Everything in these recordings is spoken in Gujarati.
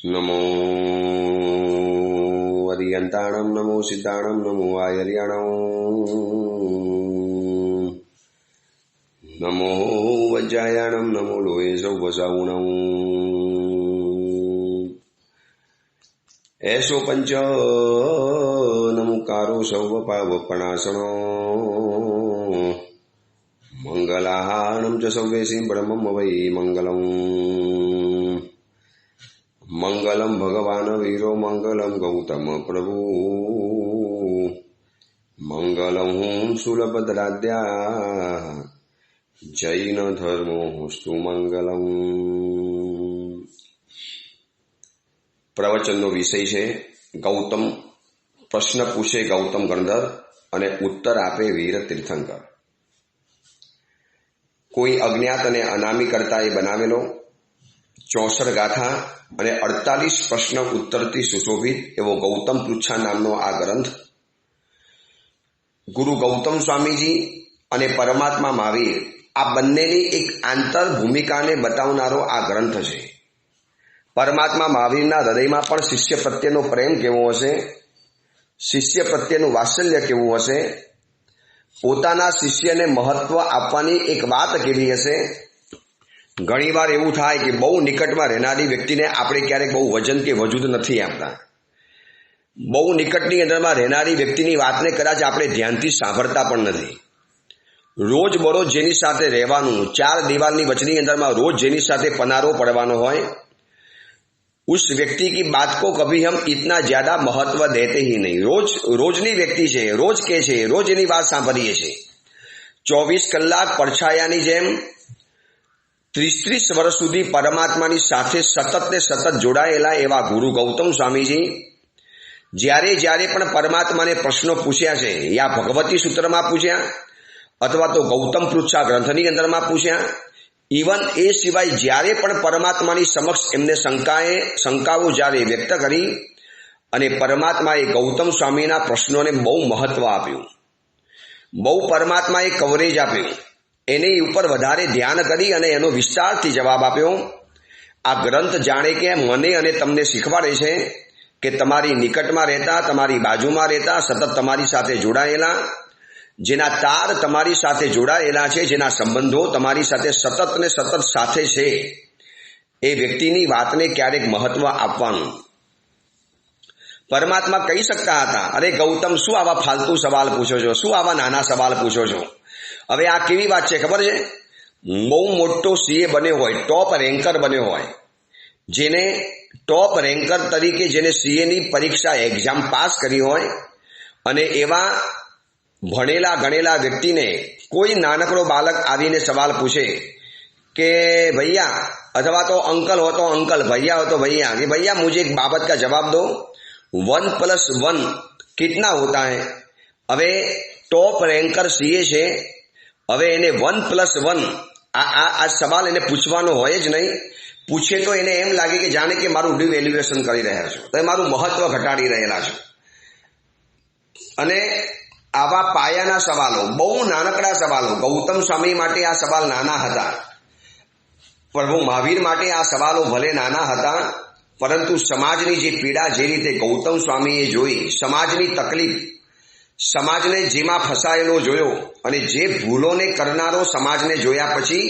नमो अरियंताणं नमो सिद्धाणं नमो आयर्याणं नमो वज्रायाणं नमो लोहे सौवसावुणं ऐसो पंच नमुकारो सौवपावपणासनो मंगलाहारणं च सौवेशीं ब्रह्मं वै मंगलम् मंगलम भगवान वीरो मंगलम गौतम प्रभु मंगलम शूलभद्राद्या जैन धर्मोस्तु मंगलम। प्रवचनનો વિષય છે ગૌતમ પ્રશ્ન પૂછે ગૌતમ ગણધર અને ઉત્તર આપે વીર તીર્થંકર। કોઈ અજ્ઞાત અને અનામી કરતાએ બનાવેલો 64 ગાથા અને 48 પ્રશ્ન ઉત્તરથી સુશોભિત એવો ગૌતમ પૃચ્છા નામનો આ ગ્રંથ ગુરુ ગૌતમ સ્વામીજી અને પરમાત્મા મહાવીર આ બંનેની એક આંતર ભૂમિકાને બતાવનારો આ ગ્રંથ છે। પરમાત્મા મહાવીરના હૃદયમાં પણ શિષ્ય પ્રત્યેનો પ્રેમ કેવો હશે, શિષ્ય પ્રત્યેનું વાત્સલ્ય કેવું હશે, પોતાના શિષ્યને મહત્વ આપવાની એક વાત કેવી હશે। ઘણીવાર એવું થાય કે બહુ નિકટમાં રહેનારી વ્યક્તિને આપણે ક્યારેક બહુ વજન કે વજૂદ નથી આપતા। બહુ નિકટની અંદરમાં રહેનારી વ્યક્તિની વાતને કદાચ આપણે ધ્યાનથી સાંભળતા પણ નથી। રોજ બરોજ જેની સાથે રહેવાનું, 4 દિવાલની વચની અંદરમાં રોજ જેની સાથે પનારો પડવાનો હોય, उस व्यक्ति की बात को कभी हम इतना ज्यादा महत्व देते ही नहीं। रोजनी व्यक्ति છે, રોજ કે છે, રોજ એની વાત સાંભળીએ છીએ। 24 કલાક પડછાયાની જેમ 30 વર્ષ સુધી પરમાત્માની સાથે સતત ને સતત જોડાયેલા એવા ગુરુ ગૌતમ સ્વામીજી જ્યારે જ્યારે પણ પરમાત્માને પ્રશ્નો પૂછ્યા છે, યા ભગવતી સૂત્રમાં પૂછ્યા અથવા તો ગૌતમ પૃચ્છા ગ્રંથની અંદરમાં પૂછ્યા, ઇવન એ સિવાય જ્યારે પણ પરમાત્માની સમક્ષ એમને શંકાઓ જ્યારે વ્યક્ત કરી અને પરમાત્માએ ગૌતમ સ્વામીના પ્રશ્નોને બહુ મહત્વ આપ્યું, બહુ પરમાત્માએ કવરેજ આપ્યું, એની ઉપર વધારે ધ્યાન કરી અને એનો વિસ્તારથી જવાબ આપ્યો। આ ગ્રંથ જાણે કે મને અને તમને શીખવાડે છે કે તમારી નિકટમાં રહેતા, તમારી બાજુમાં રહેતા, સતત તમારી સાથે જોડાયેલા, જેના તાર તમારી સાથે જોડાયેલા છે, જેના સંબંધો તમારી સાથે સતત ને સતત સાથે છે, એ વ્યક્તિની વાતને ક્યારેક મહત્વ આપવાનું। પરમાત્મા કહી શકતા હતા, અરે ગૌતમ શું આવા ફાલતુ સવાલ પૂછો છો, શું આવા નાના સવાલ પૂછો છો। હવે આ કેવી વાત છે ખબર છે, બહુ મોટો સીએ બન્યો હોય, ટોપ રેન્કર બન્યો હોય, જેને ટોપ રેન્કર તરીકે જેને સીએની પરીક્ષા એક્ઝામ પાસ કરી હોય અને એવા ભણેલા ગણેલા વ્યક્તિને કોઈ નાનકડો બાળક આવીને સવાલ પૂછે કે ભૈયા, અથવા તો અંકલ હો તો અંકલ, भैया हो तो भैया, कि भैया मुझे एक बाबत का जवाब दो, 1 + 1 कितना होता है। હવે ટોપ રેન્કર સીએ છે, હવે એને 1 + 1 આ સવાલ એને પૂછવાનો હોય જ નહીં। પૂછે તો એને એમ લાગે કે જાણે કે મારું ડિવેલ્યુએશન કરી રહ્યા છો, તમે મારું મહત્વ ઘટાડી રહેલા છો। અને આવા પાયાના સવાલો, બહુ નાનકડા સવાલો, ગૌતમ સ્વામી માટે આ સવાલ નાના હતા, પ્રભુ મહાવીર માટે આ સવાલો ભલે નાના હતા, પરંતુ સમાજની જે પીડા જે રીતે ગૌતમ સ્વામીએ જોઈ, સમાજની તકલીફ, સમાજને જેમાં ફસાયેલો જોયો અને જે ભૂલોને કરનારો સમાજને જોયા પછી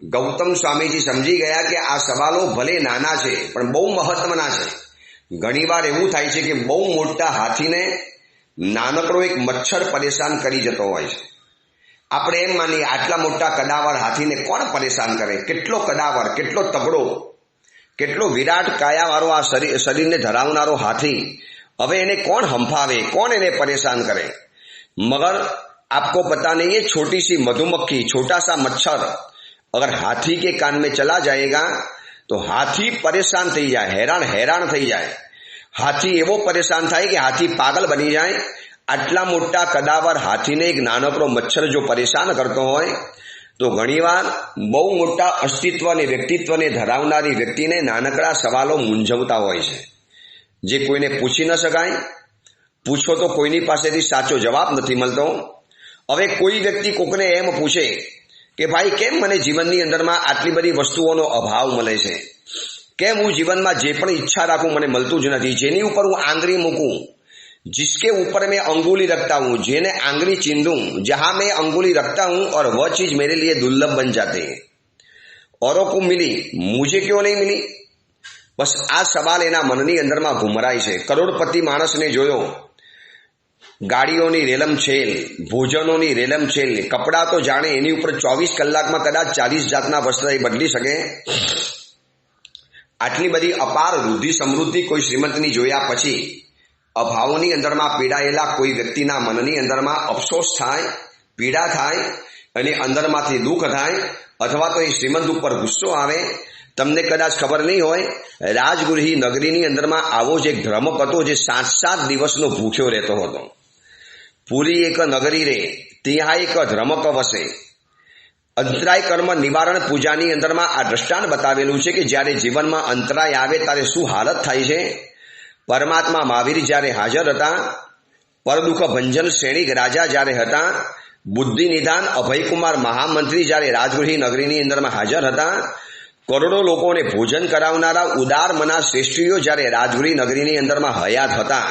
ગૌતમ સ્વામીજી સમજી ગયા કે આ સવાલો ભલે નાના છે પણ બહુ મહત્વના છે। ઘણીવાર એવું થાય છે કે બહુ મોટા હાથીને નાનકડો એક મચ્છર પરેશાન કરી જતો હોય છે। આપણે એમ માનીએ આટલા મોટા કદાવર હાથીને કોણ પરેશાન કરે, કેટલો કદાવર, કેટલો તગડો, કેટલો વિરાટ કાયાવાળો આ શરીરને ધરાવનારો હાથી, હવે એને કોણ હંફાવે, કોણ એને પરેશાન કરે। मगर आपको पता नहीं है, छोटी सी मधुमक्खी, छोटा सा मच्छर अगर हाथी के कान में चला जाएगा तो हाथी परेशान થઈ જાય, हैरान થઈ જાય। हाथी એવો પરેશાન થાય કે હાથી પાગલ બની જાય। આટલા મોટા કદાવર હાથીને એક નાનકડો મચ્છર જો પરેશાન કરતો હોય તો ઘણીવાર બહુ મોટા અસ્તિત્વ અને વ્યક્તિત્વને ધરાવનારી વ્યક્તિને નાનકડા સવાલો મૂંઝવતા હોય છે, જે કોઈને પૂછી ન શકાય। પૂછો તો કોઈની પાસેથી સાચો જવાબ નથી મળતો। હવે કોઈ વ્યક્તિ કોકને એમ પૂછે કે ભાઈ કેમ મને જીવનની અંદરમાં આટલી બધી વસ્તુઓનો અભાવ મળે છે, કેમ હું જીવનમાં જે પણ ઈચ્છા રાખું મને મળતું જ નથી, જેની ઉપર હું આંગળી મૂકું, जिसके ऊपर मैं अंगुली रखता हूं, जेने आंगली चींदूं, जहां मैं अंगुली रखता हूं और वह चीज मेरे लिए दुर्लभ बन जाते हैं। औरों को मिली, मुझे क्यों नहीं मिली? बस आ सवाल एना मननी अंदરમાં ઘુમરાય છે। કરોડપતિ માણસને જોયો, ગાડીઓની રેલમછેલ, ભોજનોની રેલમછેલ, કપડાં તો જાણે એની ઉપર 24 કલાકમાં કદાચ 40 જાતના વસ્ત્ર એ બદલી શકે। આટલી બધી અપાર વૃદ્ધિ સમૃદ્ધિ કોઈ શ્રીમંતની જોયા પછી અભાવની અંદરમાં પીડાયેલા કોઈ વ્યક્તિના મનની અંદરમાં અફસોસ થાય, પીડા થાય અને અંદરમાંથી દુઃખ થાય, અથવા તો એ શ્રીમંત ઉપર ગુસ્સો આવે। તમને કદાચ ખબર નહીં હોય, રાજગૃહી નગરીની અંદરમાં આવો જ એક ધ્રમક હતો જે 7 દિવસનો ભૂખ્યો રહેતો હતો। પૂરી એક નગરી રે ત્યાં એક ધ્રમક વસે। અંતરાય કર્મ નિવારણ પૂજાની અંદરમાં આ દ્રષ્ટાંત બતાવેલું છે કે જ્યારે જીવનમાં અંતરાય આવે ત્યારે શું હાલત થાય છે। પરમાત્મા મહાવીર જ્યારે હાજર હતા, પરદુઃખ ભંજન શ્રેણીક રાજા જ્યારે હતા, બુદ્ધિ નિદાન અભયકુમાર મહામંત્રી જ્યારે રાજગૃહી નગરીની અંદરમાં હાજર હતા, કરોડો લોકોને ભોજન કરાવનારા ઉદાર મના શ્રેષ્ઠીઓ જ્યારે રાજગૃહી નગરીની અંદરમાં હયાત હતા,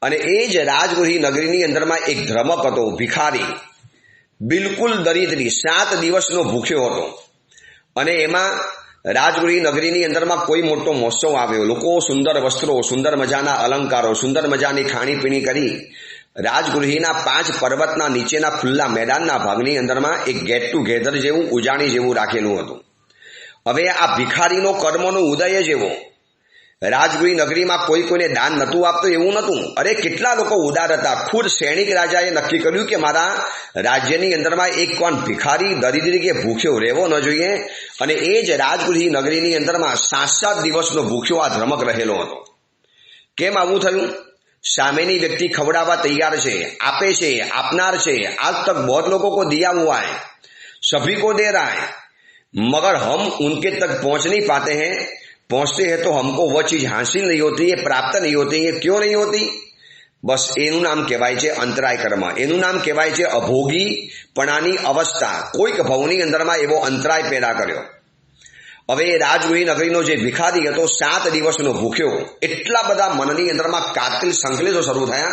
અને એ જ રાજગૃહી નગરીની અંદરમાં એક ધ્રમક હતો, ભિખારી, બિલકુલ દરિદ્રી, 7 દિવસનો ભૂખ્યો હતો। અને એમાં રાજગૃહી નગરીની અંદરમાં કોઈ મોટો મહોત્સવ આવ્યો, લોકો સુંદર વસ્ત્રો, સુંદર મજાના અલંકારો, સુંદર મજાની ખાણીપીણી કરી રાજગૃહીના 5 પર્વતના નીચેના ખુલ્લા મેદાનના ભાગની અંદરમાં એક ગેટ ટુગેધર જેવું, ઉજાણી જેવું રાખેલું હતું। હવે આ ભિખારીનો કર્મનો ઉદય જેવો, રાજગૃહી નગરીમાં કોઈ કોઈને દાન નહોતું આપતું એવું નહોતું। અરે કેટલા લોકો ઉદાર હતા। ખુદ સૈનિક રાજાએ નક્કી કર્યું કે મારા રાજ્યની અંદરમાં એક કોણ ભિખારી, દરિદ્રી કે ભૂખ્યો રહેવો ન જોઈએ, અને એ જ રાજગૃહી નગરીની અંદરમાં 7 દિવસનો ભૂખ્યો આ ધ્રમક રહેલો હતો। કેમ આવું થયું? સામેની વ્યક્તિ ખવડાવવા તૈયાર છે, આપે છે, આપનાર છે, આજ તક बहुत लोगों को दिया हुआ है, सभी को दे रहा है, मगर हम उनके तक पहुंच नहीं पाते हैं। पहुंचते हैं तो हमको वह चीज हासिल नहीं होती है, प्राप्त नहीं होती है। क्यों नहीं होती? बस एનું નામ કહેવાય છે અંતરાય કર્મ, એનું નામ કહેવાય છે અભોગીપણાની અવસ્થા। કોઈક ભવની અંદરમાં એવો અંતરાય પેદા કર્યો। હવે રાજગૃહી નગરીનો જે ભિખારી હતો, 7 દિવસનો ભૂખ્યો, એટલા બધા મનની અંદરમાં કાતિલ સંકલેશો શરૂ થયા।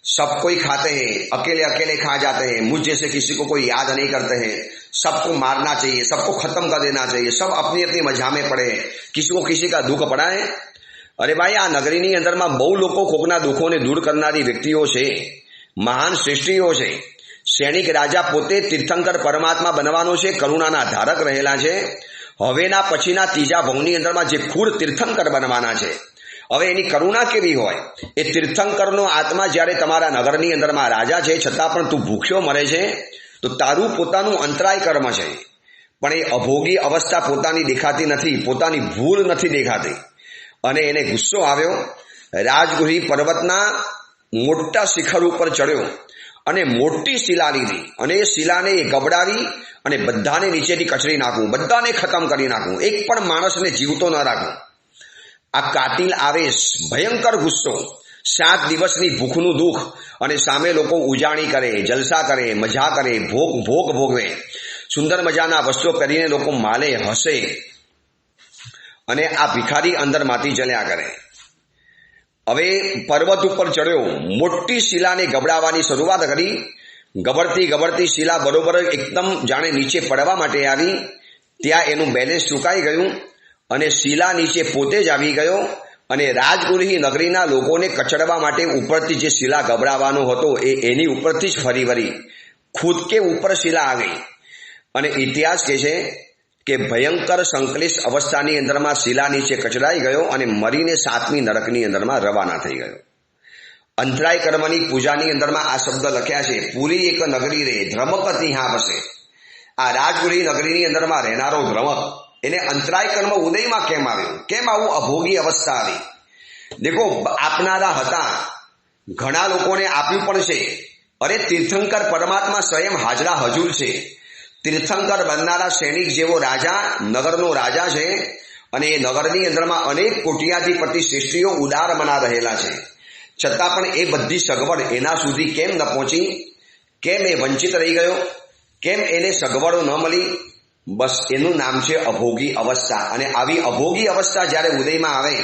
सब कोई खाते हैं, अकेले अकेले खा जाते हैं, मुझ जैसे किसी को कोई याद नहीं करते हैं, सबको मारना चाहिए, सबको खत्म कर देना चाहिए, सब अपनी अपनी मजा में पड़े, किसी को किसी का दुख पड़ा है। अरे भाई, આ નગરીની અંદરમાં બહુ લોકો કોકના દુઃખોને દૂર કરનારી વ્યક્તિઓ છે, મહાન શ્રેષ્ઠીઓ છે। સૈનિક રાજા પોતે તીર્થંકર પરમાત્મા બનવાનો છે, કરુણાના ધારક રહેલા છે। હવેના પછીના ત્રીજા ભવની અંદરમાં જે ખુદ તીર્થંકર બનવાના છે, હવે એની કરુણા કેવી હોય? એ તીર્થંકરનો આત્મા જ્યારે તમારા નગરની અંદરમાં રાજા છે, છતાં પણ તું ભૂખ્યો મરે છે, તો તારું પોતાનું અંતરાય કર્મ છે। પણ એ અભોગી અવસ્થા પોતાની દેખાતી નથી, પોતાની ભૂલ નથી દેખાતી, અને એને ગુસ્સો આવ્યો। રાજગૃહી પર્વતના મોટા શિખર ઉપર ચડ્યો અને મોટી શિલા લીધી, અને એ શિલાને એ ગબડાવી અને બધાને નીચેથી કચડી નાખું, બધાને ખતમ કરી નાખું, એક પણ માણસને જીવતો ન રાખું। આ કાતિલ આવેશ, ભયંકર ગુસ્સો, 7 દિવસની ભૂખનું દુઃખ, અને સામે લોકો ઉજાણી કરે, જલસા કરે, મજા કરે, ભોગ ભોગવે, સુંદર મજાના વસ્ત્રો પહેરીને લોકો માલે, હસે, અને આ ભિખારી અંદરમાંથી જલ્યા કરે। હવે પર્વત ઉપર ચડ્યો, મોટી શિલાને ગબડાવવાની શરૂઆત કરી। ગબડતી ગબડતી શિલા બરોબર એકદમ જાણે નીચે પડવા માટે આવી, ત્યાં એનું બેલેન્સ ચૂકાઈ ગયું અને શિલા નીચે પોતે જ આવી ગયો, અને રાજગૃહી નગરીના લોકોને કચડવા માટે ઉપરથી જે શિલા ગબડાવવાનો હતો એની ઉપરથી જ ફરી વળી ખુદ કે ઉપર શિલા આ ગઈ। અને ઇતિહાસ કહે છે કે ભયંકર સંકલિત અવસ્થાની અંદરમાં શિલા નીચે કચડાઈ ગયો અને મરીને 7મી નરકની અંદરમાં રવાના થઈ ગયો। અંતરાય કર્મની પૂજાની અંદરમાં આ શબ્દ લખ્યા છે, પૂરી એક નગરી રે ધ્રમક ત્યાં વસે। આ રાજગૃહી નગરીની અંદરમાં રહેનારો ધ્રમક, એને અંતરાય કર્મ ઉદયમાં કેમ આવ્યું? કેમ આવું અભોગી અવસ્થા આવી? દેખો, આપનારા હતા, ઘણા લોકોને આપ્યું પણ છે। અરે તીર્થંકર પરમાત્મા સ્વયં હાજરા હજુર છે। તીર્થંકર બનનારા સૈનિક જેવો રાજા, નગરનો રાજા છે, અને એ નગરની અંદરમાં અનેક કોટિયાધિપતિ શ્રેષ્ઠીઓ ઉદાર મના રહેલા છે, છતાં પણ એ બધી સગવડ એના સુધી કેમ ન પહોંચી? કેમ એ વંચિત રહી ગયો? કેમ એને સગવડો ન મળી? બસ એનું નામ છે અભોગી અવસ્થા. અને આવી અભોગી અવસ્થા જ્યારે ઉદયમાં આવે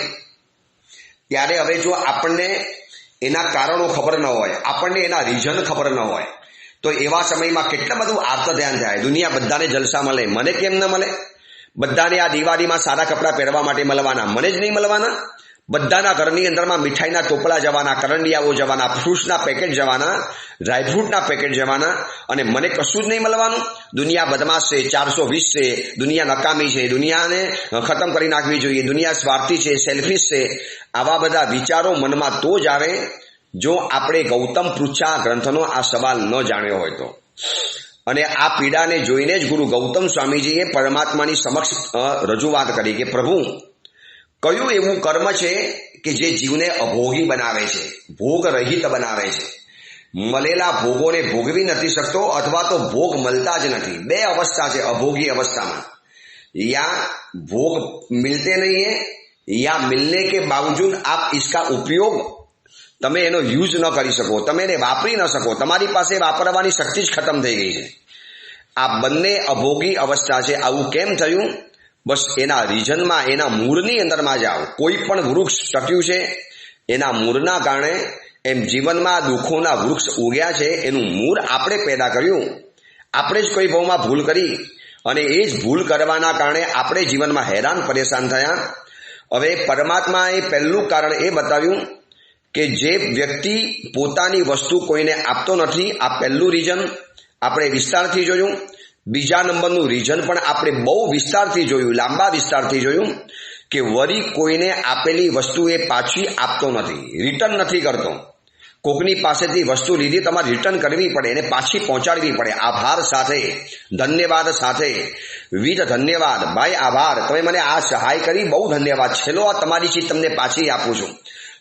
ત્યારે હવે જો આપણને એના કારણો ખબર ન હોય, આપણને એના રીઝન ખબર ન હોય, તો એવા સમયમાં કેટલા બધું આર્ત ધ્યાન થાય. દુનિયા બધાને જલસા મળે, મને કેમ ન મળે? બધાને આ દિવાળીમાં સારા કપડાં પહેરવા માટે મળવાના, મને જ નહીં મળવાના? બધાના ઘરની અંદરમાં મીઠાઈના ટોપલા જવાના, કરંડિયાઓ જવાના, ફ્રૂટ્સના પેકેટ જવાના, ડ્રાયફ્રૂટના પેકેટ જવાના, અને મને કશું જ નહીં મળવાનું? દુનિયા બદમાશ છે, 420 છે, દુનિયા નકામી છે, દુનિયાને ખતમ કરી નાખવી જોઈએ, દુનિયા સ્વાર્થી છે, સેલ્ફિશ છે. આવા બધા વિચારો મનમાં તો જ આવે જો આપણે ગૌતમ પૃચ્છા ગ્રંથનો આ સવાલ ન જાણ્યો હોય તો. અને આ પીડાને જોઈને જ ગુરુ ગૌતમ સ્વામીજીએ પરમાત્માની સમક્ષ રજૂઆત કરી કે પ્રભુ, કયું એવું કર્મ છે કે જે જીવને અભોગી બનાવે છે, ભોગ રહિત બનાવે છે? મળેલા ભોગોને ભોગવી નથી શકતો, અથવા તો ભોગ મળતા જ નથી. બે અवस्था છે અભોગી અवस्थામાં. યા ભોગ મિલતે નહીં है, या मिलने के बावजूद आप इसका उपयोग, તમે એનો યુઝ ન કરી શકો, તમે એને વાપરી ન શકો, તમારી પાસે વાપરવાની શક્તિ જ ખતમ થઈ ગઈ છે. આ બંને અભોગી અવસ્થા છે. આવું કેમ થયું? બસ એના રીઝનમાં, એના મૂળની અંદરમાં જાઓ. કોઈ પણ વૃક્ષ ટક્યું છે એના મૂળના કારણે. એમ જીવનમાં દુઃખોના વૃક્ષ ઉગ્યા છે, એનું મૂળ આપણે પેદા કર્યું. આપણે જ કોઈ ભાવમાં ભૂલ કરી, અને એ જ ભૂલ કરવાના કારણે આપણે જીવનમાં હેરાન પરેશાન થયા. હવે પરમાત્માએ પહેલું કારણ એ બતાવ્યું કે જે વ્યક્તિ પોતાની વસ્તુ કોઈને આપતો નથી, આ પહેલું રીઝન આપણે વિસ્તારથી જોયું. બીજા નંબરનું રીઝન પણ આપણે બહુ વિસ્તારથી જોયું, લાંબા વિસ્તારથી જોયું, કે વળી કોઈને આપેલી વસ્તુ એ પાછી આપતો નથી, રિટર્ન નથી કરતો. કોકની પાસેથી વસ્તુ લીધી, તમારે રિટર્ન કરવી પડે, એને પાછી પહોંચાડવી પડે, આભાર સાથે, ધન્યવાદ સાથે. વિધ ધન્યવાદ, ભાઈ આભાર, તમે મને આ સહાય કરી, બહુ ધન્યવાદ, છેલ્લો આ તમારી ચીજ તમને પાછી આપું છું.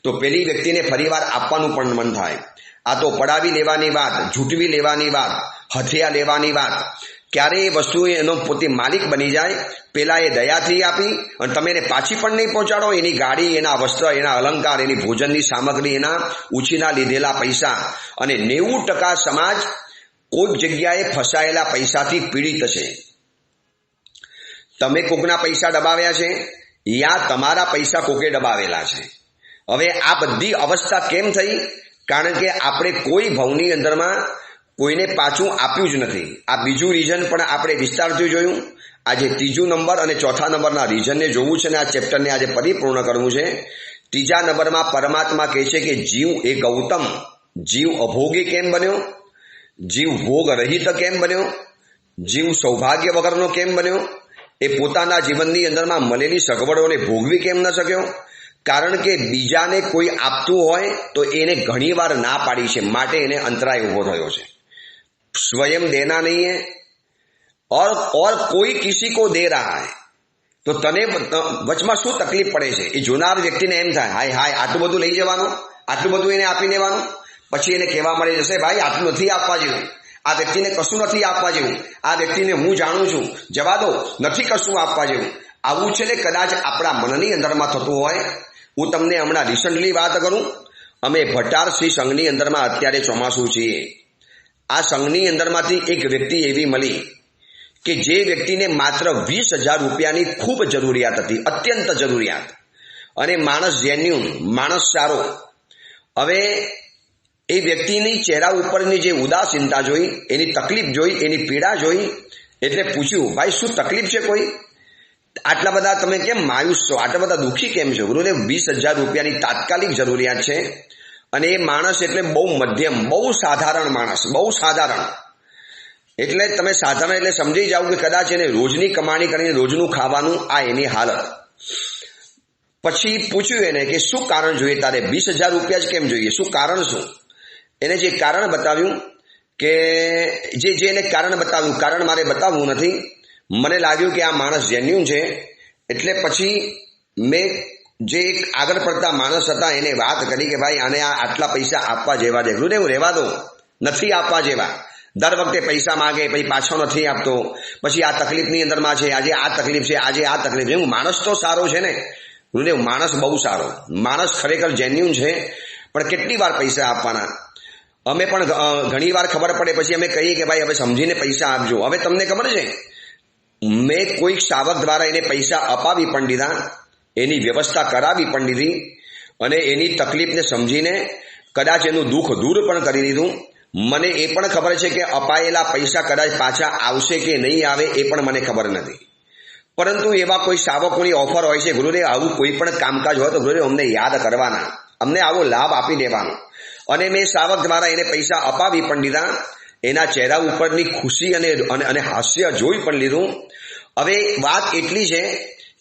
તો પેલી વ્યક્તિને ફરીવાર આપવાનું પણ મન થાય. આ તો પડાવી લેવાની વાત, ઝૂંટવી લેવાની વાત, હથિયા લેવાની વાત. ક્યારે એ વસ્તુ એનો પોતે માલિક બની જાય? પેલા એ દયાથી આપી અને તમે એને પાછી પણ નહીં પહોંચાડો. એની ગાડી, એના વસ્ત્ર, એના અલંકાર, એની ભોજનની સામગ્રી, એના ઉછીના લીધેલા પૈસા. અને 90% સમાજ કોઈક જગ્યાએ ફસાયેલા પૈસાથી પીડિત છે. તમે કોકના પૈસા દબાવ્યા છે, યા તમારા પૈસા કોકે દબાવેલા છે. હવે આ બધી અવસ્થા કેમ થઈ? કારણ કે આપણે કોઈ ભવની અંદરમાં કોઈને પાછું આપ્યું જ નથી. આ બીજું રીઝન પણ આપણે વિસ્તારથી જોયું. આજે ત્રીજું નંબર અને ચોથા નંબરના રીઝનને જોવું છે, અને આ ચેપ્ટરને આજે પરિપૂર્ણ કરવું છે. ત્રીજા નંબરમાં પરમાત્મા કહે છે કે જીવ એ ગૌતમ, જીવ અભોગી કેમ બન્યો? જીવ ભોગ રહિત કેમ બન્યો? જીવ સૌભાગ્ય વગરનો કેમ બન્યો? એ પોતાના જીવનની અંદરમાં મળેલી સગવડોને ભોગવી કેમ ન શક્યો? કારણ કે બીજાને કોઈ આપતું હોય તો એને ઘણીવાર ના પાડી છે, માટે એને અંતરાય ઉભો થયો છે. स्वयं देना नहीं है और कोई किसी को दे रहा है, તો તને વચમાં શું તકલીફ પડે છે? એ જોનાર વ્યક્તિને એમ થાય, હાય હાય, આટલું બધું લઈ જવાનું, આટલું બધું એને આપી દેવાનું. પછી એને કહેવા મળી જશે, ભાઈ આટલું નથી આપવા જેવું, આ વ્યક્તિને કશું નથી આપવા જેવું, આ વ્યક્તિને હું જાણું છું, જવા દો, નથી કશું આપવા જેવું. આવું છે ને કદાચ આપણા મનની અંદરમાં થતું હોય. હું તમને હમણાં રિસન્ટલી વાત કરું, અમે ભટાર શ્રી સંઘની અંદરમાં અત્યારે ચોમાસું છીએ. આ સંઘની અંદરમાંથી એક વ્યક્તિ એવી મળી કે જે વ્યક્તિને માત્ર 20,000 રૂપિયાની ખૂબ જરૂરિયાત હતી, અત્યંત જરૂરિયાત. અને માણસ જેન્યુન, માણસ સારો. હવે એ વ્યક્તિની ચહેરા ઉપરની જે ઉદાસીનતા જોઈ, એની તકલીફ જોઈ, એની પીડા જોઈ, એટલે પૂછ્યું, ભાઈ શું તકલીફ છે કોઈ? આટલા બધા તમે કેમ માયુસ છો? આટલા બધા દુઃખી કેમ છો? ગુરુદેવ 20,000 રૂપિયાની તાત્કાલિક જરૂરિયાત છે. અને એ માણસ એટલે બહુ મધ્યમ, બહુ સાધારણ માણસ, બહુ સાધારણ. એટલે તમે સાધારણ એટલે સમજી જાઓ કે કદાચ એને રોજની કમાણી કરીને રોજનું ખાવાનું, આ એની હાલત. પછી પૂછ્યું એને કે શું કારણ જોઈએ તારે? 20,000 રૂપિયા જ કેમ જોઈએ? શું કારણ શું? એને જે કારણ બતાવ્યું, કે જે એને કારણ બતાવ્યું, કારણ મારે બતાવવું નથી, મને લાગ્યું કે આ માણસ જેન્યુન છે. એટલે પછી મેં જે એક આગળ પડતા માણસ હતા એને વાત કરી કે ભાઈ આને આટલા પૈસા આપવા જેવા છે. ગુરુદેવ રહેવા દો, નથી આપવા જેવા. દર વખતે પૈસા માગે, પછી પાછો નથી આપતો, પછી આ તકલીફની અંદરમાં છે, આજે આ તકલીફ છે, આજે આ તકલીફ છે. માણસ તો સારો છે ને ગુરુદેવ, માણસ બહુ સારો, માણસ ખરેખર જેન્યુન છે, પણ કેટલી વાર પૈસા આપવાના? અમે પણ ઘણી વાર ખબર પડે પછી અમે કહીએ કે ભાઈ હવે સમજીને પૈસા આપજો. હવે તમને ખબર છે મેં કોઈક સાવક દ્વારા એને પૈસા અપાવી પણ દીધા, એની વ્યવસ્થા કરાવી પણ દીધી અને એની તકલીફને સમજીને કદાચ એનું દુઃખ દૂર પણ કરી દીધું. મને એ પણ ખબર છે કે અપાયેલા પૈસા કદાચ પાછા આવશે કે નહીં આવે એ પણ મને ખબર નથી. પરંતુ એવા કોઈ સાવકોની ઓફર હોય છે, ગુરુદેવ આવું કોઈ પણ કામકાજ હોય તો ગુરુદેવ અમને યાદ કરવાના, અમને આવો લાભ આપી દેવાનો. અને મેં સાવક દ્વારા એને પૈસા અપાવી પણ દીધા, એના ચહેરા ઉપરની ખુશી અને હાસ્ય જોઈ પણ લીધું. હવે વાત એટલી છે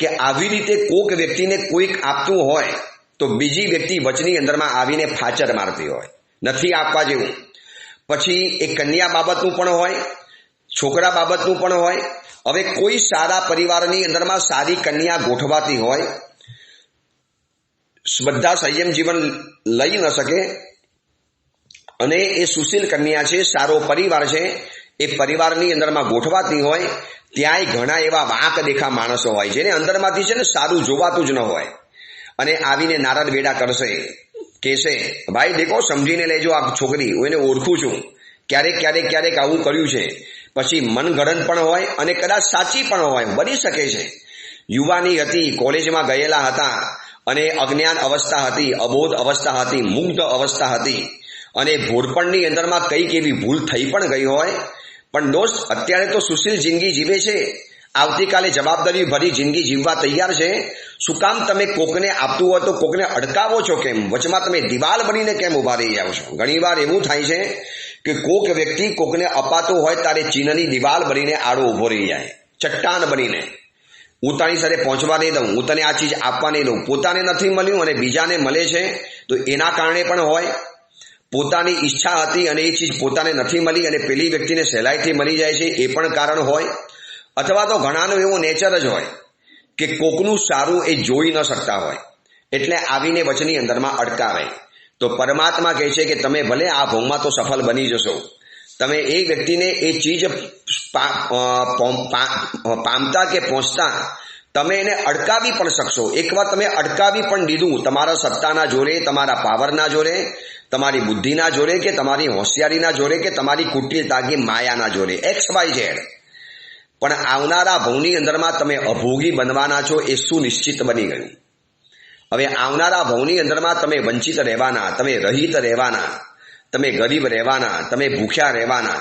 કે આવી રીતે કોઈક વ્યક્તિને કોઈક આપતું હોય તો બીજી વ્યક્તિ વચની અંદરમાં આવીને ફાચર મારતી હોય, નથી આપવા જેવું. પછી એ કન્યા બાબતનું પણ હોય, છોકરા બાબતનું પણ હોય. હવે કોઈ સારા પરિવારની અંદરમાં સારી કન્યા ગોઠવાતી હોય, બધા સંયમ જીવન લઈ ન શકે અને એ સુશીલ કન્યા છે, સારો પરિવાર છે, એ પરિવારની અંદરમાં ગોઠવાતી હોય, ત્યાંય ઘણા એવા વાંક દેખા માણસો હોય જેને અંદરમાંથી છે ને સારું જોવાતું જ ન હોય અને આવીને નારદ વેડા કરશે, કહેશે ભાઈ દેખો સમજીને લેજો આ છોકરી, હું એને ઓળખું છું, ક્યારેક આવું કર્યું છે. પછી મનગઢંત પણ હોય અને કદાચ સાચી પણ હોય, બની શકે છે. યુવાની હતી, કોલેજમાં ગયેલા હતા અને અજ્ઞાન અવસ્થા હતી, અબોધ અવસ્થા હતી, મુગ્ધ અવસ્થા હતી અને ભોળપણની અંદરમાં કંઈક એવી ભૂલ થઈ પણ ગઈ હોય. પણ દોસ્ત અત્યારે તો સુશીલ જિંદગી જીવે છે, આવતીકાલે જવાબદારી ભરી જિંદગી જીવવા તૈયાર છે. શું કામ તમે કોકને આપતું હોય તો કોકને અડકાવો છો કેમ? વચમાં તમે દિવાલ બનીને કેમ ઉભા રહી જાઓ છો? ઘણીવાર એવું થાય છે કે કોક વ્યક્તિ કોકને અપાતો હોય ત્યારે ચીનની દિવાલ બનીને આડો ઉભો રહી જાય, ચટ્ટાન બનીને. હું તારી સાથે પહોંચવા નહીં દઉં, હું તને આ ચીજ આપવા નહીં દઉં. પોતાને નથી મળ્યું અને બીજાને મળે છે તો એના કારણે પણ હોય. પોતાની ઈચ્છા હતી અને એ ચીજ પોતાને નથી મળી અને પેલી વ્યક્તિને સહેલાઈથી મળી જાય છે, એ પણ કારણ હોય. અથવા તો ઘણાનું એવું નેચર જ હોય કે કોકનું સારું એ જોઈ ન શકતા હોય એટલે આવીને વચની અંદરમાં અટકાવે. તો પરમાત્મા કહે છે કે તમે ભલે આ ભોગમાં તો સફળ બની જશો, તમે એ વ્યક્તિને એ ચીજ પામતા કે પહોંચતા તમે એને અટકાવી પણ શકશો. એકવાર તમે અટકાવી પણ દીધું તમારા સત્તાના જોરે, તમારા પાવરના જોરે, તમારી બુદ્ધિના જોરે કે તમારી હોશિયારીના જોરે કે તમારી કુટિલતા કે માયાના જોરે, XYZ. પણ આવનારા ભવની અંદરમાં તમે અભોગી બનવાના છો એ સુનિશ્ચિત બની ગયું. હવે આવનારા ભવની અંદરમાં તમે વંચિત રહેવાના, તમે રહિત રહેવાના, તમે ગરીબ રહેવાના, તમે ભૂખ્યા રહેવાના.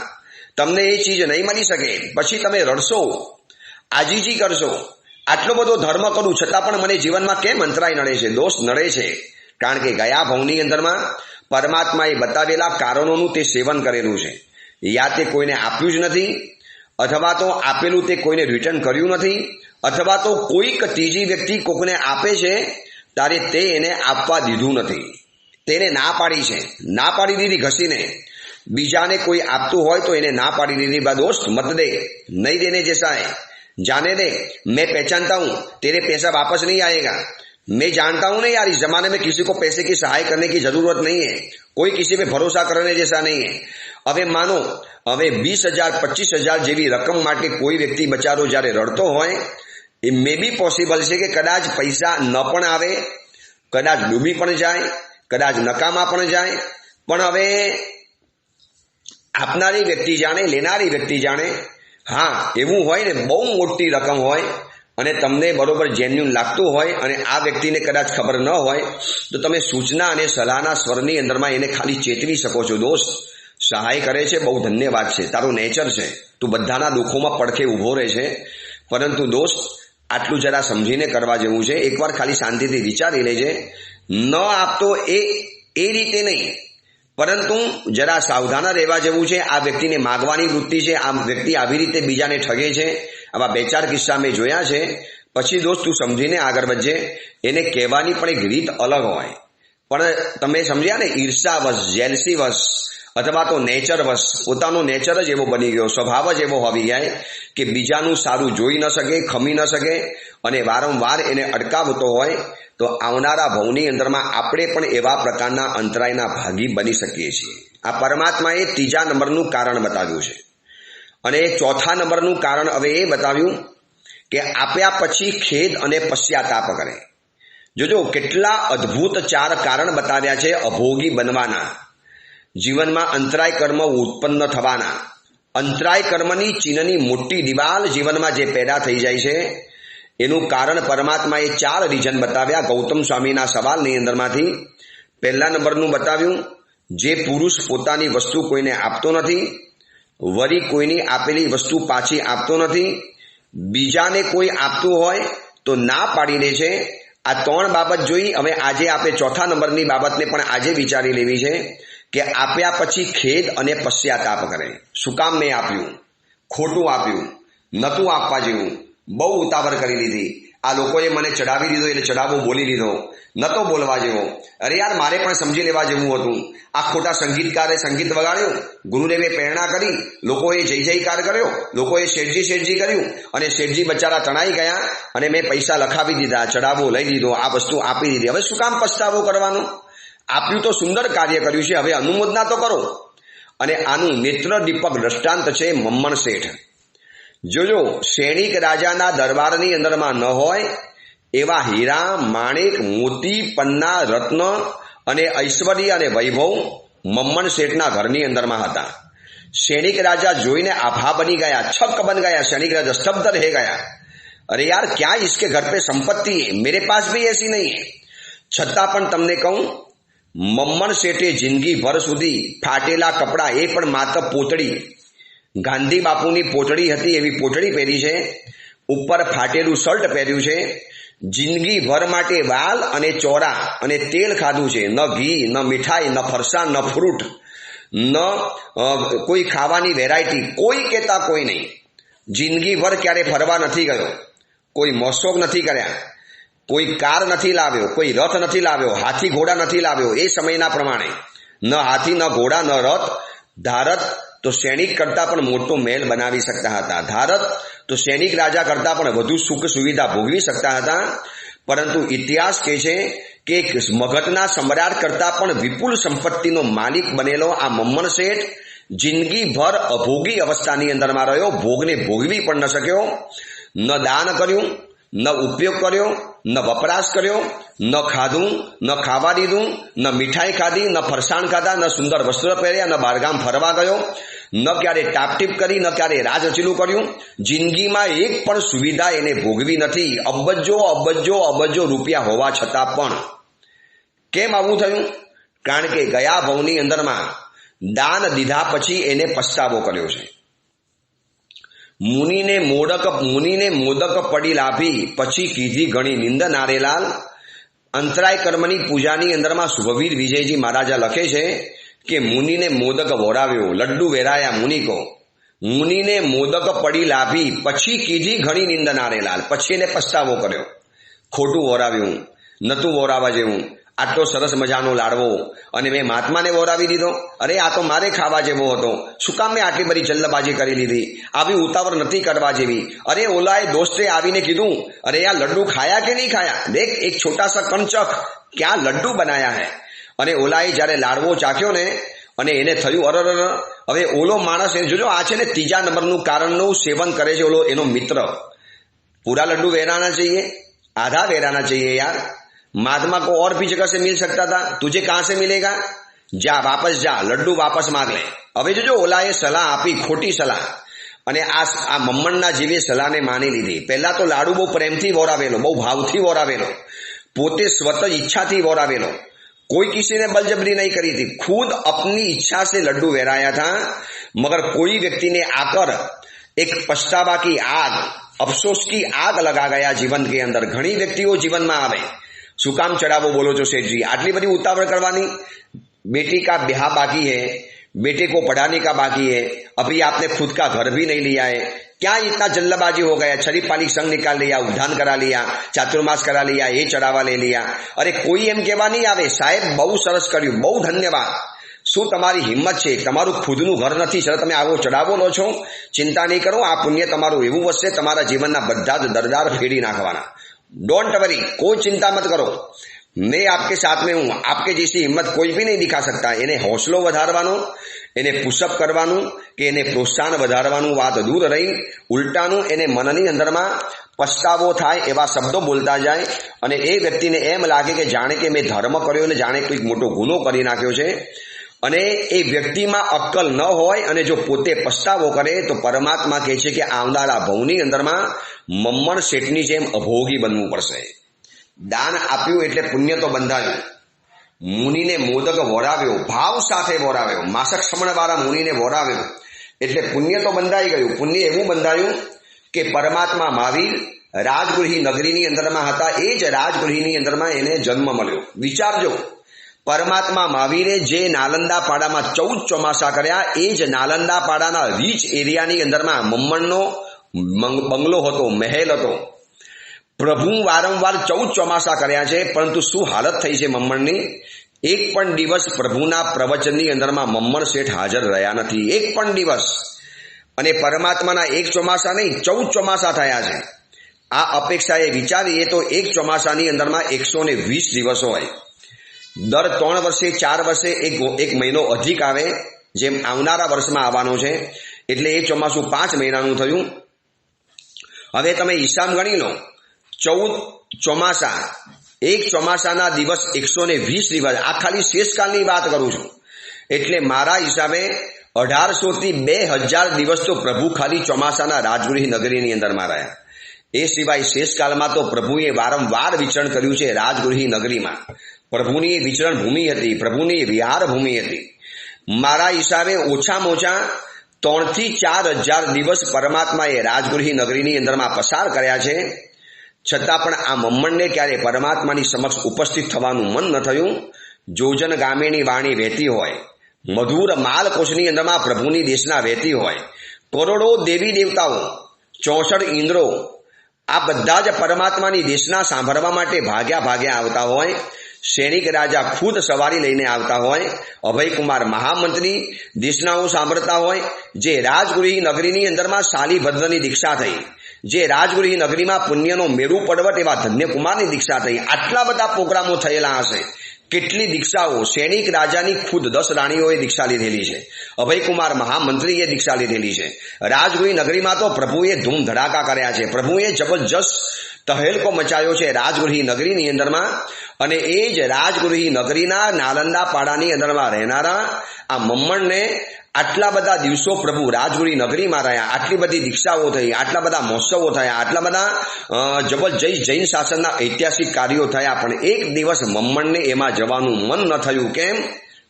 તમને એ ચીજ નહીં મળી શકે. પછી તમે રડશો, આજીજી કરશો, આટલો બધો ધર્મ કરું છતાં પણ મને જીવનમાં કેમ અંતરાય નડે છે? દોષ નડે છે કારણ કે ગયા ભવની અંદરમાં પરમાત્માએ બતાવેલા કારણોનું તે સેવન કરેલું છે. યા તે કોઈને આપ્યું જ નથી, અથવા તો આપેલું તે કોઈને રિટર્ન કર્યું નથી, અથવા તો કોઈક ત્રીજી વ્યક્તિ કોકને આપે છે ત્યારે તે એને આપવા દીધું નથી, તેને ના પાડી છે, ના પાડી દીધી ઘસીને. બીજાને કોઈ આપતું હોય તો એને ના પાડી દીધી, બા દોસ્ત મત દે, નહીં દેને જैसा है, जाने दे, मैं पहचानता हूं तेरे पैसा वापस नहीं आएगा, मैं जानता हूं ना यार इस जमाने में किसी को पैसे की सहाय करने की जरूरत नहीं है, कोई किसी पे भरोसा करने जैसा नहीं है. હવે માનો હવે 20,000 25,000 જેવી રકમ માટે કોઈ વ્યક્તિ બચારો જ્યારે રડતો હોય, એ મે બી પોસિબલ છે કે કદાચ પૈસા ન પણ આવે, કદાચ ડૂબી પણ જાય, કદાચ નકામા પણ જાય. પણ હવે આપનારી વ્યક્તિ જાણે, લેનારી વ્યક્તિ જાણે. હા એવું હોય ને, બહુ મોટી રકમ હોય અને તમને બરોબર જેન્યુન લાગતું હોય અને આ વ્યક્તિને કદાચ ખબર ન હોય તો તમે સૂચના અને સલાહના સ્વરની અંદરમાં એને ખાલી ચેતવી શકો છો, દોસ્ત સહાય કરે છે, બહુ ધન્યવાદ છે, તારું નેચર છે, તું બધાના દુઃખોમાં પડખે ઊભો રહે છે. પરંતુ દોસ્ત આટલું જરા સમજીને કરવા જેવું છે. એકવાર ખાલી શાંતિથી વિચારી લેજે. ન આપતો એ રીતે નહીં, પરંતુ જરા સાવધાન રહેવા જેવું છે. આ વ્યક્તિને માગવાની વૃત્તિ છે, આ વ્યક્તિ આવી રીતે બીજાને ઠગે છે. આવા 2-4 કિસ્સા મેં જોયા છે. પછી દોસ્ત તું સમજીને આગળ વધજે. એને કહેવાની પણ એક રીત અલગ હોય, પણ તમે સમજ્યા ને, ઈર્ષાવશ, જેલસીવશ અથવા તો નેચરવશ, પોતાનો નેચર જ એવો બની ગયો, સ્વભાવ જ એવો હોવી જાય કે બીજાનું સારું જોઈ ન શકે, ખમી ન શકે અને વારંવાર એને અટકાવતો હોય. તો આવનારા ભવની અંદરમાં આપણે પણ એવા પ્રકારના અંતરાયના ભાગી બની શકીએ છીએ. આ પરમાત્માએ 3જા નંબરનું કારણ બતાવ્યું છે. અને 4થા નંબરનું કારણ હવે એ બતાવ્યું કે આપ્યા પછી ખેદ અને પશ્ચાતાપ કરે. જોજો કેટલા અદ્ભુત 4 કારણ બતાવ્યા છે અભોગી બનવાના, જીવનમાં અંતરાય કર્મ ઉત્પન્ન થવાના. અંતરાય કર્મની ચીનની મોટી દિવાલ જીવનમાં જે પેદા થઈ જાય છે એનું કારણ પરમાત્માએ 4 રીઝન બતાવ્યા ગૌતમ સ્વામીના સવાલની અંદરમાંથી. પહેલા નંબરનું બતાવ્યું, જે પુરુષ પોતાની વસ્તુ કોઈને આપતો નથી, વળી કોઈની આપેલી વસ્તુ પાછી આપતો નથી, બીજાને કોઈ આપતું હોય તો ના પાડી દે છે. આ 3 બાબત જોઈ. હવે આજે આપણે ચોથા નંબરની બાબતને પણ આજે વિચારી લેવી છે કે આપ્યા પછી ખેદ અને પશ્ચાતાપ કરે. શું કામ મેં આપ્યું, ખોટું આપ્યું, નતું આપવા જેવું, બહુ ઉતાવળ કરી લીધી, આ લોકોએ મને ચડાવી દીધો એટલે ચડાવો બોલી લીધો, નતો બોલવા જેવો, અરે યાર મારે પણ સમજી લેવા જેવું હતું, આ ખોટા સંગીતકારે સંગીત વગાડ્યું, ગુરુદેવે પ્રેરણા કરી, લોકોએ જય જયકાર કર્યો, લોકોએ શેઠજી કર્યું અને શેઠજી બચારા તણાઈ ગયા અને મેં પૈસા લખાવી દીધા, ચડાવો લઈ લીધો, આ વસ્તુ આપી દીધી. હવે શું કામ પસ્તાવો કરવાનો? આપ્યું તો સુંદર કાર્ય કર્યું છે, હવે અનુમોદના તો કરો. અને આનું નેત્ર દીપક દ્રષ્ટાંત છે મમ્મણ શેઠ. જોજો, સૈનિક રાજાના દરબારની અંદરમાં ન હોય એવા હીરા, માણેક, મોતી, પન્ના, રત્ન અને ઐશ્વર્ય અને વૈભવ મમ્મણ શેઠના ઘરની અંદરમાં હતા. સૈનિક રાજા જોઈને આભા બની ગયા, છક બન ગયા. સૈનિક રાજા સ્તબ્ધ રહે ગયા. અરે યાર, क्या इसके घर पे संपत्ति है, मेरे पास भी ऐसी नहीं है. છતાં પણ તમને કહું, મમ્મણ શેઠે જિંદગી ભર સુધી ફાટેલા કપડા, એ પણ માત્ર પોતળી, ગાંધી બાપુની પોતળી હતી એવી પોતળી પહેરી છે, ઉપર ફાટેલું શર્ટ પહેર્યું છે. જિંદગી ભર માટે વાલ અને ચોરા અને તેલ ખાધું છે. ન ઘી, ન મીઠાઈ, ન ફરસાણ, ન ફ્રૂટ, ન કોઈ ખાવાની વેરાયટી, કોઈ કહેતા કોઈ નહીં. જિંદગી ભર ક્યારે ફરવા નથી ગયો, કોઈ મોસોક નથી કર્યા, કોઈ કાર નથી લાવ્યો, કોઈ રથ નથી લાવ્યો, હાથી ઘોડા નથી લાવ્યો. એ સમયના પ્રમાણે ન હાથી, ન ઘોડા, ન રથ. ધારત તો સૈનિક કરતા પણ મોટો મહેલ બનાવી શકતા હતા. ધારત તો સૈનિક રાજા કરતા પણ વધુ સુખ સુવિધા ભોગવી શકતા હતા. પરંતુ ઇતિહાસ કહે છે કે એક મગધના સમ્રાટ કરતા પણ વિપુલ સંપત્તિનો માલિક બનેલો આ મમ્મણ શેઠ જિંદગીભર અભોગી અવસ્થાની અંદરમાં રહ્યો, ભોગને ભોગવી પણ ન શક્યો. ન દાન કર્યું, ન ઉપયોગ કર્યો, ન વપરાશ કર્યો, ન ખાધું, ન ખાવા દીધું, ન મીઠાઈ ખાધી, ન ફરસાણ ખાધા, ન સુંદર વસ્ત્ર પહેર્યા, ન બહારગામ ફરવા ગયો, ન ક્યારે ટાપટીપ કરી, ન ક્યારે રાજચીલું કર્યું. જિંદગીમાં એક પણ સુવિધા એને ભોગવી નથી, અબજો રૂપિયા હોવા છતાં પણ. કેમ આવું થયું? કારણ કે ગયા ભવની અંદરમાં દાન દીધા પછી એને પસ્તાવો કર્યો છે. મુનિને મોદક પડી લાભી, પછી કીધી ઘણી નિંદ નારેલાલ. અંતરાય કર્મની પૂજાની અંદરમાં શુભવીર વિજયજી મહારાજા લખે છે કે મુનિને મોદક વોરાવ્યો, લડ્ડુ વેરાયા મુનિકો. મુનિને મોદક પડી લાભી, પછી કીધી ઘણી નિંદ નારેલાલ. પછી એને પસ્તાવો કર્યો, ખોટું વોરાવ્યું, નતું વોરાવા જેવું. આટલો સરસ મજાનો લાડવો અને મેં મહાત્માને વોરાવી દીધો. અરે આ તો મારે ખાવા જેવો હતો, શું કામ મેં આટલી બધી જલ્દબાજી કરી લીધી, આવી ઉતાવળ નથી કરવા જેવી. અરે ઓલાએ દોસ્તે આવીને કીધું, અરે આ લડ્ડુ ખાયા કે નહીં ખાયા, દેખ એક છોટા સા કંચક ક્યાં લડ્ડુ બનાયા હૈ. અને ઓલાએ જ્યારે લાડવો ચાખ્યો ને અને એને થયું અરર. હવે ઓલો માણસ એને જોજો, આ છે ને 3જા નંબરનું કારણનું સેવન કરે છે ઓલો એનો મિત્ર. પૂરા લડ્ડુ વેરાના चाहिए, आधा वेराना चाहिए यार. महात्मा को और भी जगह से मिल सकता था, तुझे कहां से मिलेगा, જા વાપસ જા, લડ્ડુ વાપસ માંગ લે. હવે જોજો ઓલાએ સલાહ આપી, ખોટી સલાહ. અને આ મમ્મણના જીવે સલાહને માની લીધી. પહેલા તો લાડુ બહુ પ્રેમથી વોરાવેલો, બહુ ભાવથી વોરાવેલો, પોતે સ્વત इच्छाથી वोरावेलो, कोई किसी ने बलजबरी नहीं करी थी, खुद अपनी इच्छा से लड्डू वेराया था. मगर कोई व्यक्ति ने आकर एक पछतावा की आग, अफसोस की आग लगा गया जीवन के अंदर. घणी व्यक्तिओ जीवन में आवे, શું કામ ચડાવો બોલો છો सेठजी, આટલી બધી ઉતાવળ કરવાની. बेटी का ब्याह बाकी है, बेटे को पढ़ाने का बाकी है, अभी आपने खुद का घर भी नहीं लिया है, क्या इतना जल्दबाजी हो गया, छड़ी पाली संग निकाल लिया, उद्यान करा लिया, चातुर्मास करा लिया, ये चढ़ावा ले लिया. अरे कोई એમ કહેવા નહીં આવે, સાહેબ બહુ સરસ કર્યું, બહુ ધન્યવાદ. શું તમારી હિંમત છે, તમારું ખુદનું ઘર નથી છતાં તમે આવો ચડાવો લો છો. ચિંતા નહીં કરો, આ પુણ્ય તમારું એવું વસશે, તમારા જીવનના બધા જ દરદાર ફેરી નાખવાના. डोंट वरी, कोई चिंता मत करो, मैं आपके साथ में हूं. आपके जैसी हिम्मत कोई भी नहीं दिखा सकता. એને હોસલો વધારવાનો, એને પુશઅપ કરવાનું કે એને પ્રોત્સાહન વધારવાનું વાત દૂર રહી, ઉલટાનું એને મનની અંદરમાં પસ્તાવો થાય એવા શબ્દો બોલતા જાય. અને એ વ્યક્તિને એમ લાગે કે જાણે કે મેં ધર્મ કર્યો અને જાણે કોઈક મોટો ગુનો કરી નાખ્યો છે. અને એ વ્યક્તિમાં અક્કલ ન હોય અને જો પોતે પસ્તાવો કરે તો પરમાત્મા કહે છે કે આવનારા ભવની અંદરમાં મમ્મણ શેઠની જેમ અભોગી બનવું પડશે. દાન આપ્યું એટલે પુણ્ય તો બંધાયું. મુનિને મોદક વોરાવ્યો, ભાવ સાથે વોરાવ્યો, માસક શ્રમણવાળા મુનિને વોરાવ્યો એટલે પુણ્ય તો બંધાઈ ગયું. પુણ્ય એવું બંધાયું કે પરમાત્મા મહાવીર રાજગૃહી નગરીની અંદરમાં હતા, એ જ રાજગૃહીની અંદરમાં એને જન્મ મળ્યો. વિચારજો, પરમાત્મા મહાવીરે જે નાલંદા પાડામાં 14 ચોમાસા કર્યા, એ જ નાલંદા પાડાના રીચ એરિયાની અંદરમાં મમ્મણનો બંગલો હતો, મહેલ હતો. પ્રભુ વારંવાર 14 ચોમાસા કર્યા છે, પરંતુ શું હાલત થઈ છે મમ્મણની? એક પણ દિવસ પ્રભુના પ્રવચનની અંદરમાં મમ્મણ શેઠ હાજર રહ્યા નથી, એક પણ દિવસ. અને પરમાત્માના એક ચોમાસા નહીં, 14 ચોમાસા થયા છે. આ અપેક્ષાએ વિચારીએ તો એક ચોમાસાની અંદરમાં 120 દિવસ હોય. દર 3 વર્ષે 4 વર્ષે એક મહિનો અધિક આવે, જેમ આવનારા વર્ષમાં આવવાનો છે, એટલે એ ચોમાસું 5 મહિનાનું થયું. હવે તમે હિસાબ ગણી લો, 14 ચોમાસા, એક ચોમાસાના દિવસ 120 દિવસ, આ ખાલી શેષકાળની વાત કરું છું. એટલે મારા હિસાબે 1800 થી 2000 દિવસ તો પ્રભુ ખાલી ચોમાસાના રાજગૃહ નગરીની અંદરમાં રહ્યા. એ સિવાય શેષકાળમાં તો પ્રભુએ વારંવાર વિચરણ કર્યું છે રાજગૃહી નગરીમાં. પ્રભુની વિચરણ ભૂમિ હતી, પ્રભુની વિહાર ભૂમિ હતી. મારા હિસાબે ઓછામાં ઓછા 3 થી 4000 દિવસ પરમાત્માએ રાજગૃહી નગરીની અંદરમાં પસાર કર્યા છે. છતાં પણ આ મમ્મણને ક્યારે પરમાત્માની સમક્ષ ઉપસ્થિત થવાનું મન ન થયું. જોજન ગામેની વાણી વહેતી હોય, મધુર માલકોશની અંદરમાં પ્રભુની દેશના વહેતી હોય, કરોડો દેવી દેવતાઓ, 64 ઇન્દ્રો, આ બધા જ પરમાત્માની દેશના સાંભળવા માટે ભાગ્યા આવતા હોય. સૈનિક રાજા ખુદ સવારી લઈને આવતા હોય, અભયકુમાર મહામંત્રી દેશનાઓ સાંભળતા હોય. જે રાજગૃહી નગરીની અંદરમાં શાલીભદ્રની દીક્ષા થઈ, જે રાજગૃહી નગરીમાં પુણ્યનો મેરુ પર્વત એવા ધન્યકુમારની દીક્ષા થઈ. આટલા બધા પ્રોગ્રામો થયેલા હશે. કેટલી દીક્ષાઓ, સૈનિક રાજાની ખુદ 10 રાણીઓએ દીક્ષા લીધેલી છે, અભયકુમાર મહામંત્રીએ દીક્ષા લીધેલી છે. રાજગૃહી નગરીમાં તો પ્રભુએ ધૂમ ધડાકા કર્યા છે, પ્રભુએ જબરજસ્ત તહેલકો મચાયો છે રાજગૃહી નગરીની અંદરમાં. અને એ જ રાજગૃહી નગરીના નાલંદા પાડાની અંદરમાં રહેનારા આ મમ્મણને આટલા બધા દિવસો પ્રભુ રાજગૃહી નગરીમાં રહ્યા, આટલી બધી દીક્ષાઓ થઈ, આટલા બધા મહોત્સવો થયા, આટલા બધા જબરજસ્ત જૈન શાસનના ઐતિહાસિક કાર્યો થયા, પણ એક દિવસ મમ્મણને એમાં જવાનું મન ન થયું. કેમ?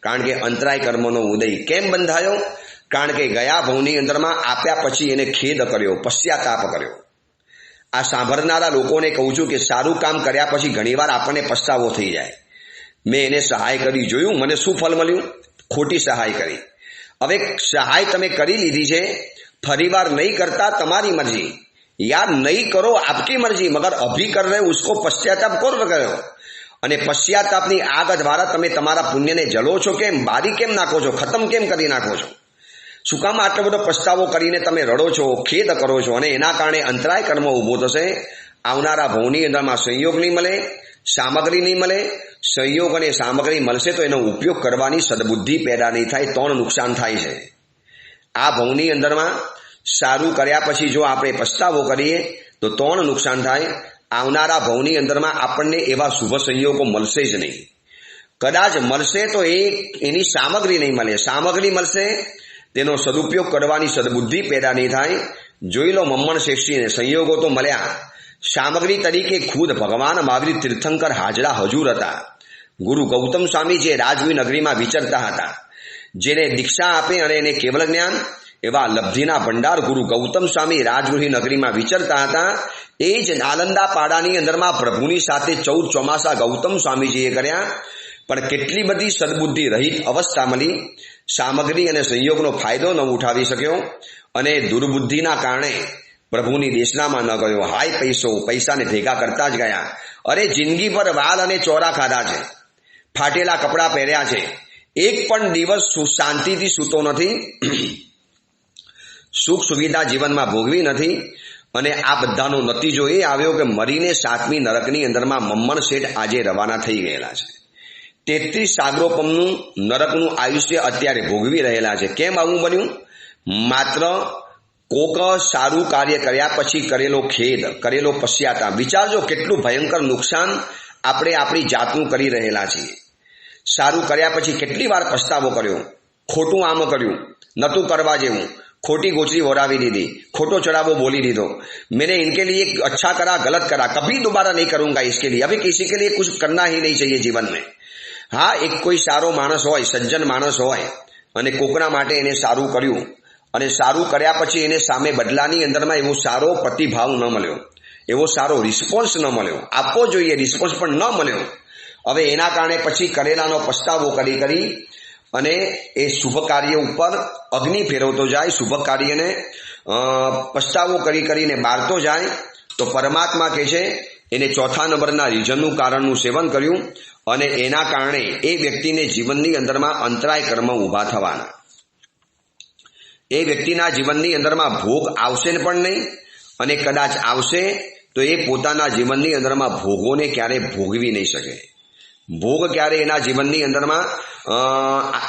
કારણ કે અંતરાય કર્મનો ઉદય કેમ બંધાયો? કારણ કે ગયા ભવની અંદરમાં આપ્યા પછી એને ખેદ કર્યો, પશ્ચાતાપ કર્યો. આ સાંભળનારા લોકોને કહું છું કે સારું કામ કર્યા પછી ઘણીવાર આપણને પસ્તાવો થઈ જાય. મેં એને સહાય કરી, જોયું મને શું ફળ મળ્યું? ખોટી સહાય કરી. હવે સહાય તમે કરી લીધી છે, ફરીવાર નહીં કરતા તમારી મરજી. યાર નહીં કરો આપકી મરજી, મગર અભી કર રહે ઉસકો પશ્ચાતાપ કરો કર્યો. અને પશ્ચાતાપની આગ દ્વારા તમે તમારા પુણ્યને જલો છો કેમ? બારી કેમ નાખો છો? ખતમ કેમ કરી નાખો છો? શું કામ આટલો બધો પસ્તાવો કરીને તમે રડો છો, ખેદ કરો છો? અને એના કારણે અંતરાય કર્મ ઊભો થશે. આવનારા ભવની અંદરમાં સંયોગ નહીં મળે, સામગ્રી નહીં મળે. સંયોગ અને સામગ્રી મળશે તો એનો ઉપયોગ કરવાની સદબુદ્ધિ પેદા નહીં થાય, તો નુકસાન થાય છે. આ ભવની અંદરમાં સારું કર્યા પછી જો આપણે પસ્તાવો કરીએ તો નુકસાન થાય. આવનારા ભવની અંદરમાં આપણને એવા શુભ સંયોગો મળશે જ નહીં. કદાચ મળશે તો એની સામગ્રી નહીં મળે. સામગ્રી મળશે, તેનો સદુપયોગ કરવાની સદબુદ્ધિ પેદા નહીં થાય. જોઈ લો મમ્મણ શેઠજીને સંયોગો તો મળ્યા, સામગ્રી તરીકે ખુદ ભગવાન મહાવીર તીર્થંકર હાજરા હજુર હતા. ગુરુ ગૌતમ સ્વામી જે રાજગૃહ નગરીમાં વિચરતા હતા, જેને દીક્ષા આપે અને એને કેવલ જ્ઞાન એવા લબ્ધિના ભંડાર ગુરુ ગૌતમ સ્વામી રાજગૃહ નગરીમાં વિચરતા હતા. એ જ નાલંદા પાડાની અંદરમાં પ્રભુની સાથે 14 ચોમાસા ગૌતમ સ્વામીજીએ કર્યા. પણ કેટલી બધી સદબુદ્ધિ રહિત અવસ્થા મળી, સામગ્રી અને સંયોગનો ફાયદો ન ઉઠાવી શક્યો અને દુર્બુદ્ધિના કારણે પ્રભુની દેશનામાં ન ગયો. હાય પૈસાને ભેગા કરતા જ ગયા. અરે જિંદગી પર વાલ અને ચોરા ખાધા છે, ફાટેલા કપડાં પહેર્યા છે, એક પણ દિવસ શાંતિથી સૂતો નથી, સુખ સુવિધા જીવનમાં ભોગવી નથી. અને આ બધાનો નતીજો એ આવ્યો કે મરીને 7મી નરકની અંદરમાં મમ્મણ શેઠ આજે રવાના થઈ ગયેલા છે. 33 સાગરોપમનું નરકનું આયુષ્ય અત્યારે ભોગવી રહેલા છે. કેમ આવું બન્યું? માત્ર કોક સારું કાર્ય કર્યા પછી કરેલો ખેદ, કરેલો પશ્ચાતાપ. વિચારજો કેટલું ભયંકર નુકસાન આપણે આપણી જાતનું કરી રહેલા છીએ. સારું કર્યા પછી કેટલી વાર પસ્તાવો કર્યો, ખોટું આમ કર્યું, નતું કરવા જેવું, खोटी गोचरी ओरावी दी थी, खोटो चढ़ावो बोली दी, तो मैंने इनके लिए अच्छा करा गलत करा, कभी दोबारा नहीं करूंगा इसके लिए, अभी किसी के लिए कुछ करना ही नहीं चाहिए जीवन में। हाँ, एक कोई सारो माणस होय, सज्जन माणस होय અને કોકના માટે એને સારું કર્યું અને સારું કર્યા પછી એને સામે બદલાની અંદરમાં એવો સારો પ્રતિભાવ ન મળ્યો, એવો સારો રિસ્પોન્સ ન મળ્યો, આપવો જોઈએ રિસ્પોન્સ પણ ન મળ્યો। હવે એના કારણે પછી કરેલાનો પસ્તાવો કરી અને એ શુભ કાર્ય ઉપર અગ્નિ ફેરવતો જાય, શુભ કાર્યને પસ્તાવો કરીને બાળતો જાય। તો પરમાત્મા કહે છે એને ચોથા નંબરના રીઝનનું કારણનું સેવન કર્યું અને એના કારણે એ વ્યક્તિને જીવનની અંદરમાં અંતરાય કર્મ ઊભા થવાના, એ વ્યક્તિના જીવનની અંદરમાં ભોગ આવશે પણ નહીં અને કદાચ આવશે તો એ પોતાના જીવનની અંદરમાં ભોગોને ક્યારે ભોગવી નહીં શકે, ભોગ ક્યારે એના જીવનની અંદરમાં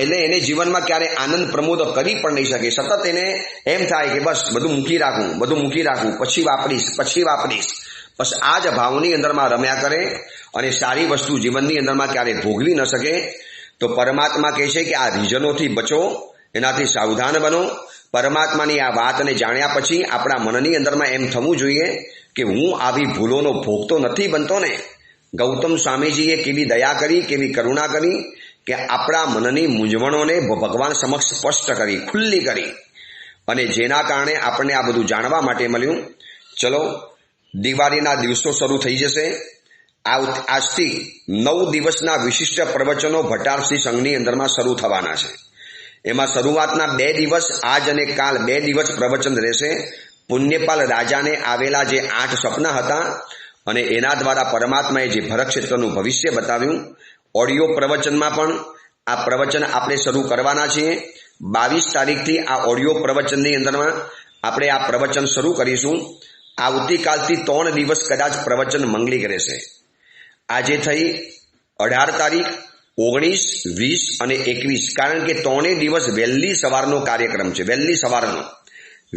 એટલે એને જીવનમાં ક્યારે આનંદ પ્રમોદ કરી પણ નહીં શકે। સતત એને એમ થાય કે બસ બધું મૂકી રાખું, પછી વાપરીશ, બસ આ જ ભાવની અંદરમાં રમ્યા કરે અને સારી વસ્તુ જીવનની અંદરમાં ક્યારે ભોગવી ન શકે। તો પરમાત્મા કહે છે કે આ રીઝનોથી બચો, એનાથી સાવધાન બનો। પરમાત્માની આ વાતને જાણ્યા પછી આપણા મનની અંદરમાં એમ થવું જોઈએ કે હું આવી ભૂલોનો ભોગ તો નથી બનતો ને। ગૌતમ સ્વામીજીએ કેવી દયા કરી, કેવી કરુણા કરી કે આપણા મનની મૂંઝવણોને ભગવાન સમક્ષ સ્પષ્ટ કરી, ખુલ્લી કરી અને જેના કારણે આપણને આ બધું જાણવા માટે મળ્યું। ચલો, દિવાળીના દિવસો શરૂ થઈ જશે। આજથી 9 દિવસના વિશિષ્ટ પ્રવચનો ભટારસિંહ સંઘની અંદરમાં શરૂ થવાના છે। એમાં શરૂઆતના 2 દિવસ આજ અને કાલ 2 દિવસ પ્રવચન રહેશે। પુણ્યપાલ રાજાને આવેલા જે 8 સપના હતા અને એના દ્વારા પરમાત્માએ જે ભરત ક્ષેત્રનું ભવિષ્ય બતાવ્યું, ઓડિયો પ્રવચનમાં પણ આ પ્રવચન આપણે શરૂ કરવાના છીએ। 22 તારીખથી આ ઓડિયો પ્રવચનની અંદરમાં આપણે આ પ્રવચન શરૂ કરીશું। આવતીકાલથી 3 દિવસ કદાચ પ્રવચન મંગલિક રહેશે। આજે થઈ 18 તારીખ, 19, 20 અને 21, કારણ કે 3 દિવસ વહેલી સવારનો કાર્યક્રમ છે, વહેલી સવારનો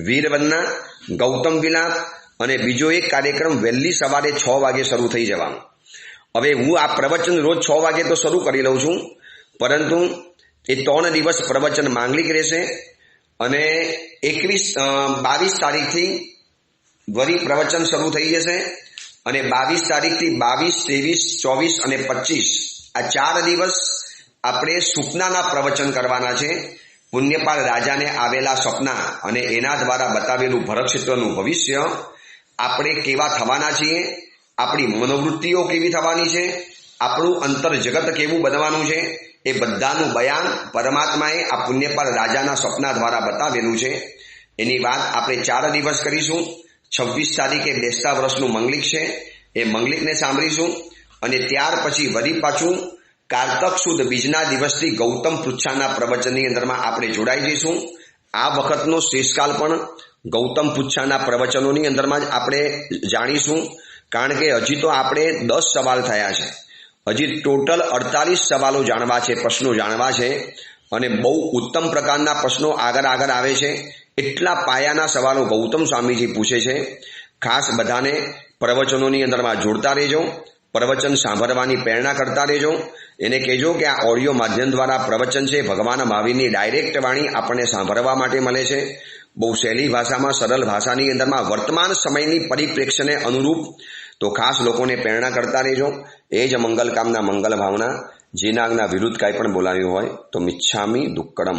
વીરવંદના, ગૌતમ વિલાપ અને બીજો એક કાર્યક્રમ વહેલી સવારે 6 વાગે શરૂ થઈ જવાનો। હવે હું આ પ્રવચન રોજ 6 વાગે તો શરૂ કરી લઉં છું, પરંતુ એ 3 દિવસ પ્રવચન માંગલિક રહેશે અને 22 તારીખથી વળી પ્રવચન શરૂ થઈ જશે અને 22 તારીખથી 22, 23, 24 અને 25 આ 4 દિવસ આપણે સપનાના પ્રવચન કરવાના છે। પુણ્યપાલ રાજાને આવેલા સપના અને એના દ્વારા બતાવેલું ભરત ક્ષેત્રનું ભવિષ્ય, આપણે કેવા થવાના છીએ, આપણી મનોવૃત્તિઓ કેવી થવાની છે, આપણું અંતર જગત કેવું બનવાનું છે, એ બધાનું બયાન પરમાત્માએ આ પુણ્યપાલ રાજાના સપના દ્વારા બતાવેલું છે। એની વાત આપણે 4 દિવસ કરીશું। 26 તારીખે બેસતા વર્ષનું મંગલિક છે, એ મંગલિકને સાંભળીશું અને ત્યાર પછી વળી પાછું કારતક સુદ બીજના દિવસથી ગૌતમ પૃચ્છાના પ્રવચનની અંદરમાં આપણે જોડાઈ જઈશું। આ વખતનો શેષકાલ પણ ગૌતમ પૃચ્છાના પ્રવચનોની અંદરમાં જ આપણે જાણીશું, કારણ કે હજી તો આપણે 10 સવાલ થયા છે, હજી ટોટલ 48 સવાલો જાણવા છે, પ્રશ્નો જાણવા છે અને બહુ ઉત્તમ પ્રકારના પ્રશ્નો આગળ આવે છે। એટલા પાયાના સવાલો ગૌતમ સ્વામીજી પૂછે છે। ખાસ બધાને પ્રવચનોની અંદરમાં જોડતા રહેજો, પ્રવચન સાંભળવાની પ્રેરણા કરતા રહેજો। એને કહેજો કે આ ઓડિયો માધ્યમ દ્વારા પ્રવચન છે, ભગવાન મહાવીરની ડાયરેક્ટ વાણી આપણને સાંભળવા માટે મળે છે, બહુ સહેલી ભાષામાં, સરળ ભાષાની અંદરમાં, વર્તમાન સમયની પરિપ્રેક્ષ્યને અનુરૂપ। તો ખાસ લોકોને પ્રેરણા કરતા રહેજો। એ જ મંગલ કામના, મંગલ ભાવના, જેના વિરુદ્ધ કાંઈ પણ બોલાવ્યું હોય તો મિચ્છામી દુક્કડમ।